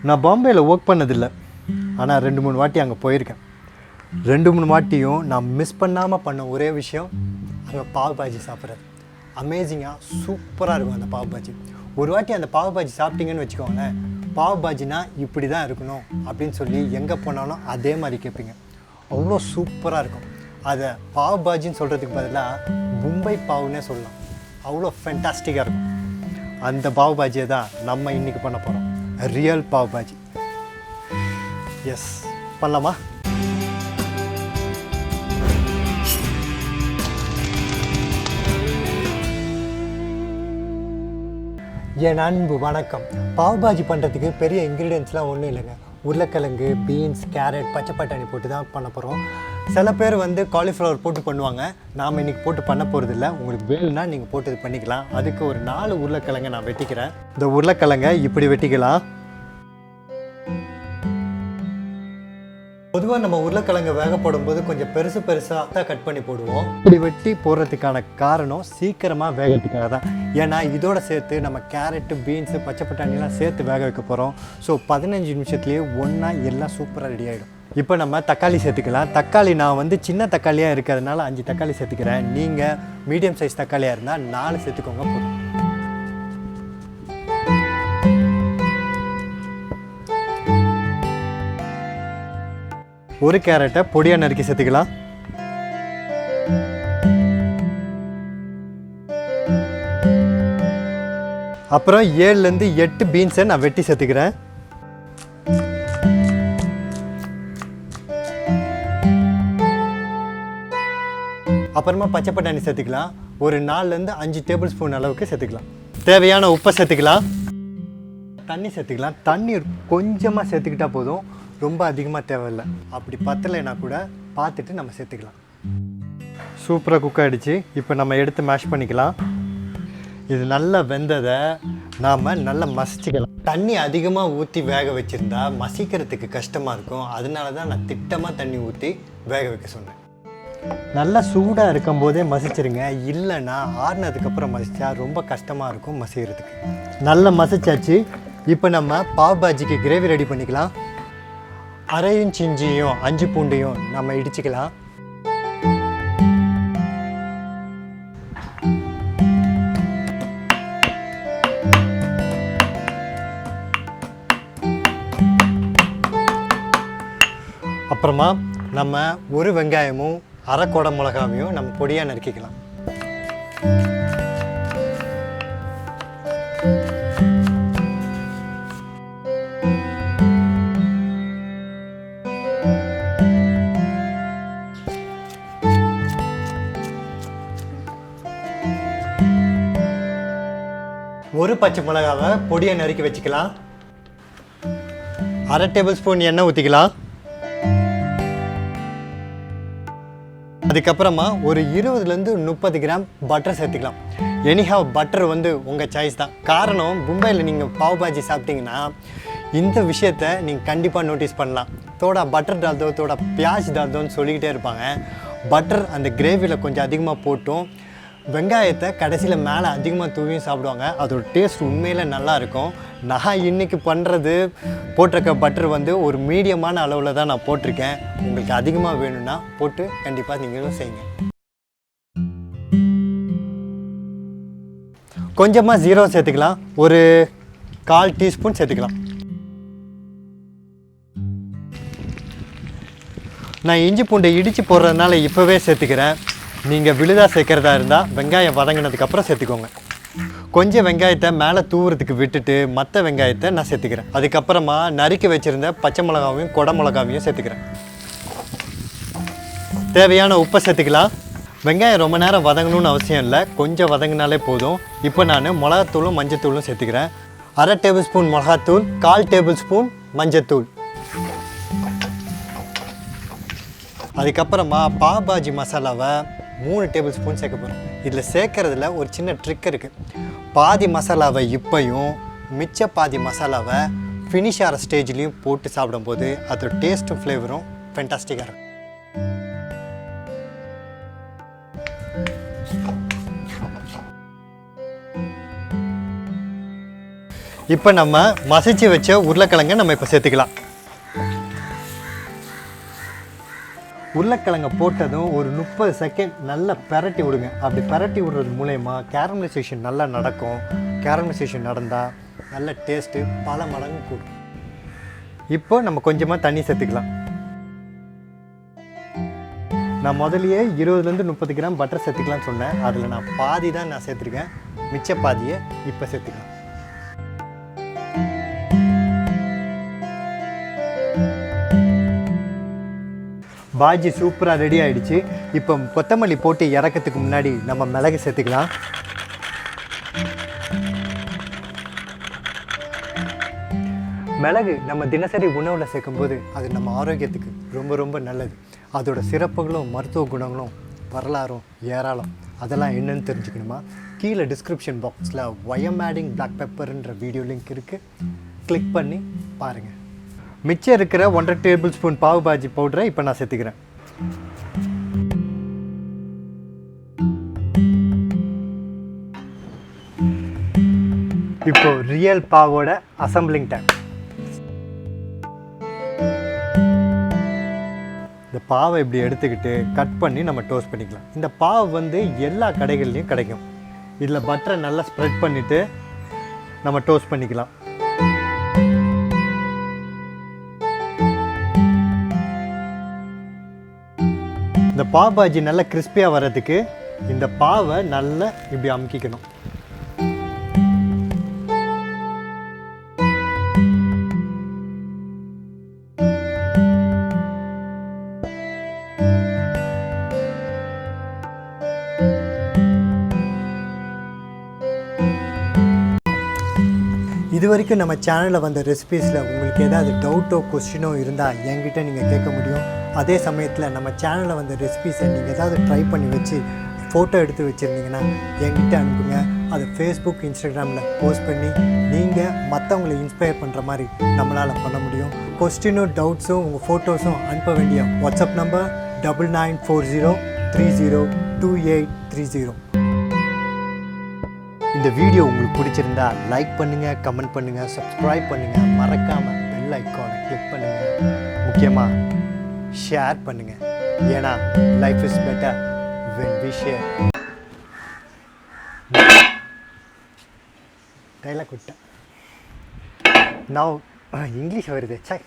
நான் பாம்பேயில் ஒர்க் பண்ணதில்லை, ஆனால் 2-3 வாட்டி அங்கே போயிருக்கேன். 2-3 வாட்டியும் நான் மிஸ் பண்ணாமல் பண்ண ஒரே விஷயம் அங்கே பாவ் பாஜி சாப்பிட்றது. அமேசிங்காக சூப்பராக இருக்கும் அந்த பாவ் பாஜி. ஒரு வாட்டி அந்த பாவ் பாஜி சாப்பிட்டீங்கன்னு வச்சுக்கோங்களேன், பாவ் பாஜினா இப்படி தான் இருக்கணும் அப்படின்னு சொல்லி எங்கே போனாலும் அதே மாதிரி கேட்பீங்க. அவ்வளோ சூப்பராக இருக்கும். அதை பாவ் பாஜின்னு சொல்கிறதுக்கு பதிலாக மும்பை பாவ்னே சொல்லலாம். அவ்வளோ ஃபென்டாஸ்டிக்காக இருக்கும். அந்த பாவ் பாஜியை தான் நம்ம இன்றைக்கி பண்ண போகிறோம். ரியல் பாவ் பாஜி. எஸ், பண்ணலாமா? என் அன்பு வணக்கம். பாவ் பாஜி பண்ணுறதுக்கு பெரிய இன்க்ரீடியன்ட்ஸ்லாம் ஒன்றும் இல்லைங்க. உருளைக்கிழங்கு, பீன்ஸ், கேரட், பச்சை பட்டாணி போட்டு தான் பண்ண போகிறோம். சில பேர் காலிஃப்ளவர் போட்டு பண்ணுவாங்க. நாம் இன்றைக்கி போட்டு பண்ண போகிறதில்ல. உங்களுக்கு வேணும்னா நீங்கள் போட்டு இது பண்ணிக்கலாம். அதுக்கு ஒரு 4 உருளைக்கிழங்கை நான் வெட்டிக்கிறேன். இந்த உருளைக்கிழங்கை இப்படி வெட்டிக்கலாம். பொதுவாக நம்ம உருளைக்கிழங்கு வேக போடும்போது கொஞ்சம் பெருசாக தான் கட் பண்ணி போடுவோம். இப்படி வெட்டி போடுறதுக்கான காரணம் சீக்கிரமாக வேகிறதுக்காக தான். ஏன்னா இதோட சேர்த்து நம்ம கேரட்டு, பீன்ஸு, பச்சை பட்டாணிலாம் சேர்த்து வேக வைக்க போகிறோம். ஸோ 15 நிமிஷத்துலேயே ஒன்றா எல்லாம் சூப்பராக ரெடி ஆகிடும். இப்போ நம்ம தக்காளி சேர்த்துக்கலாம். தக்காளி நான் சின்ன தக்காளியாக இருக்கிறதுனால 5 தக்காளி சேர்த்துக்கிறேன். நீங்கள் மீடியம் சைஸ் தக்காளியாக இருந்தால் 4 சேர்த்துக்கோங்க போதும். ஒரு கேரட்டை பொடியாக நறுக்கி சேர்த்துக்கலாம். அப்புறம் 7லேருந்து 8 பீன்ஸை நான் வெட்டி சேர்த்துக்கிறேன். அப்புறமா பச்சை பட்டாணி சேர்த்துக்கலாம். ஒரு 4லேருந்து 5 டேபிள் ஸ்பூன் அளவுக்கு சேர்த்துக்கலாம். தேவையான உப்பை சேர்த்துக்கலாம். தண்ணி சேர்த்துக்கலாம். தண்ணி கொஞ்சமாக சேர்த்துக்கிட்டா போதும், ரொம்ப அதிகமாக தேவையில்லை. அப்படி பத்தலைன்னா கூட பார்த்துட்டு நம்ம சேர்த்துக்கலாம். சூப்பராக குக் ஆகிடுச்சு. இப்போ நம்ம எடுத்து மேஷ் பண்ணிக்கலாம். இது நல்லா வெந்ததை நாம் நல்லா மசிச்சுக்கலாம். தண்ணி அதிகமாக ஊற்றி வேக வச்சுருந்தா மசிக்கிறதுக்கு கஷ்டமாக இருக்கும். அதனால தான் நான் திட்டமாக தண்ணி ஊற்றி வேக வைக்க சொன்னேன். நல்லா சூடாக இருக்கும் போதே மசிச்சிருங்க. இல்லைன்னா ஆறுனதுக்கப்புறம் மசிச்சா ரொம்ப கஷ்டமாக இருக்கும் மசிக்கிறதுக்கு. நல்லா மசிச்சாச்சு. இப்போ நம்ம பாவ் பாஜிக்கு கிரேவி ரெடி பண்ணிக்கலாம். 1/2 இன்ச் இஞ்சியும் 5 பூண்டையும் நம்ம இடிச்சிக்கலாம். அப்புறமா நம்ம ஒரு வெங்காயமும் 1/2 குடை மிளகாவையும் நம்ம பொடியாக நறுக்கிக்கலாம். ஒரு பச்சை மிளகாவை பொடியாக நறுக்கி வச்சுக்கலாம். 1/2 டேபிள் ஸ்பூன் எண்ணெய் ஊற்றிக்கலாம். அதுக்கப்புறமா ஒரு 20லேருந்து 30 கிராம் பட்டர் சேர்த்துக்கலாம். எனிஹாவ் பட்டர் உங்கள் சாய்ஸ் தான். காரணம், மும்பையில் நீங்கள் பாவ் பாஜி சாப்பிட்டீங்கன்னா இந்த விஷயத்தை நீங்கள் கண்டிப்பாக நோட்டீஸ் பண்ணலாம். தோடா பட்டர் டால்தோ, தோடா பியாஜ் டால்தோன்னு சொல்லிக்கிட்டே இருப்பாங்க. பட்டர் அந்த கிரேவியில் கொஞ்சம் அதிகமாக போட்டும், வெங்காயத்தை கடைசியில் மேலே அதிகமாக தூவியும் சாப்பிடுவாங்க. அதோட டேஸ்ட் உண்மையில் நல்லாயிருக்கும். நான் இன்றைக்கி பண்ணுறது போட்டிருக்க பட்டர் ஒரு மீடியமான அளவில் தான் நான் போட்டிருக்கேன். உங்களுக்கு அதிகமாக வேணும்னா போட்டு கண்டிப்பாக நீங்களும் செய்யுங்க. கொஞ்சமாக ஜீரோ சேர்த்துக்கலாம். ஒரு 1/4 டீஸ்பூன் சேர்த்துக்கலாம். நான் இஞ்சி பூண்டை இடித்து போடுறதுனால இப்போவே சேர்த்துக்கிறேன். நீங்கள் விழுதாக சேர்க்குறதா இருந்தால் வெங்காயம் வதங்கினதுக்கப்புறம் சேர்த்துக்கோங்க. கொஞ்சம் வெங்காயத்தை மேலே தூவுறதுக்கு விட்டுட்டு மற்ற வெங்காயத்தை நான் சேர்த்துக்கிறேன். அதுக்கப்புறமா நறுக்கி வச்சுருந்த பச்சை மிளகாவையும் குடை மிளகாவையும் சேர்த்துக்கிறேன். தேவையான உப்பை சேர்த்துக்கலாம். வெங்காயம் ரொம்ப நேரம் வதங்கணும்னு அவசியம் இல்லை, கொஞ்சம் வதங்கினாலே போதும். இப்போ நான் மிளகாத்தூளும் மஞ்சத்தூளும் சேர்த்துக்கிறேன். 1/2 டேபிள் ஸ்பூன் மிளகாத்தூள், 1/4 டேபிள் ஸ்பூன் மஞ்சத்தூள். அதுக்கப்புறமா பாவ் பாஜி மசாலாவை 3 டேபிள் ஸ்பூன் சேர்க்க போகிறோம். இதில் சேர்க்குறதுல ஒரு சின்ன ட்ரிக் இருக்குது. பாதி மசாலாவை இப்பையும் மிச்ச பாதி மசாலாவை ஃபினிஷ் ஆகிற ஸ்டேஜ்லேயும் போட்டு சாப்பிடும்போது அதோட டேஸ்ட்டும் ஃப்ளேவரும் ஃபென்டாஸ்டிக்காக இருக்கும். இப்போ நம்ம மசிச்சு வச்ச உருளைக்கிழங்கை நம்ம இப்போ சேர்த்துக்கலாம். உருளைக்கிழங்கை போட்டதும் ஒரு 30 செகண்ட் நல்லா பெரட்டி விடுங்க. அப்படி பெரட்டி விடுறது மூலயமா கேரமலைசேஷன் நல்லா நடக்கும். கேரமலைசேஷன் நடந்தால் நல்ல டேஸ்ட்டு பல மடங்கு கூடும். இப்போ நம்ம கொஞ்சமாக தண்ணி சேர்த்துக்கலாம். நான் முதலியே 20 to 30 கிராம் பட்டர் சேர்த்துக்கலாம்னு சொன்னேன். அதில் நான் பாதி தான் நான் சேர்த்துருக்கேன். மிச்ச பாதியை இப்போ சேர்த்துக்கலாம். பாஜி சூப்பராக ரெடி ஆகிடுச்சு. இப்போ கொத்தமல்லி போட்டு இறக்கிறதுக்கு முன்னாடி நம்ம மிளகு சேர்த்துக்கலாம். மிளகு நம்ம தினசரி உணவில் சேர்க்கும்போது அது நம்ம ஆரோக்கியத்துக்கு ரொம்ப ரொம்ப நல்லது. அதோட சிறப்புகளும் மருத்துவ குணங்களும் வரலாறும் ஏராளம். அதெல்லாம் என்னன்னு தெரிஞ்சுக்கணுமா? கீழே டிஸ்கிரிப்ஷன் பாக்ஸில் ஒயம் ஆடிங் பிளாக் பெப்பர்ன்ற வீடியோ லிங்க் இருக்குது. கிளிக் பண்ணி பாருங்கள். மிச்சம் இருக்கிற 1.5 டேபிள்ஸ்பூன் பாவ் பாஜி பவுடரை இப்போ நான் சேர்த்துக்கிறேன். இப்போ ரியல் பாவோட அசம்பிளிங் டைம். இந்த பாவை இப்படி எடுத்துக்கிட்டு கட் பண்ணி நம்ம டோஸ்ட் பண்ணிக்கலாம். இந்த பாவ் வந்து எல்லா கடைகள்லையும் கிடைக்கும். இதில் பட்டரை நல்லா ஸ்ப்ரெட் பண்ணிவிட்டு நம்ம டோஸ்ட் பண்ணிக்கலாம். இந்த பாவ் பாஜி நல்லா கிறிஸ்பியாக வர்றதுக்கு இந்த பாவை நல்லா இப்படி அமுக்கிக்கணும். இது வரைக்கும் நம்ம சேனலில் வந்த ரெசிபீஸில் உங்களுக்கு ஏதாவது டவுட்டோ கொஸ்டினோ இருந்தால் என்கிட்ட நீங்கள் கேட்க முடியும். அதே சமயத்தில் நம்ம சேனலில் வந்த ரெசிபீஸை நீங்கள் ஏதாவது ட்ரை பண்ணி வச்சு ஃபோட்டோ எடுத்து வச்சுருந்தீங்கன்னா என்கிட்ட அனுப்புங்க. அதை ஃபேஸ்புக், இன்ஸ்டாகிராமில் போஸ்ட் பண்ணி நீங்கள் மற்றவங்களை இன்ஸ்பயர் பண்ணுற மாதிரி நம்மளால் பண்ண முடியும். கொஸ்டினும் டவுட்ஸும் உங்கள் ஃபோட்டோஸும் அனுப்ப வேண்டிய வாட்ஸ்அப் நம்பர் 9940302830. இந்த வீடியோ உங்களுக்கு பிடிச்சிருந்தா லைக் பண்ணுங்கள், கமெண்ட் பண்ணுங்கள், சப்ஸ்கிரைப் பண்ணுங்கள், மறக்காமல் பெல் ஐக்கானை கிளிக் பண்ணுங்கள். முக்கியமாக ஷேர் பண்ணுங்கள். ஏன்னா life is better when we share. Dialogue விட்டேன். நான் இங்கிலீஷ் வருது. சை.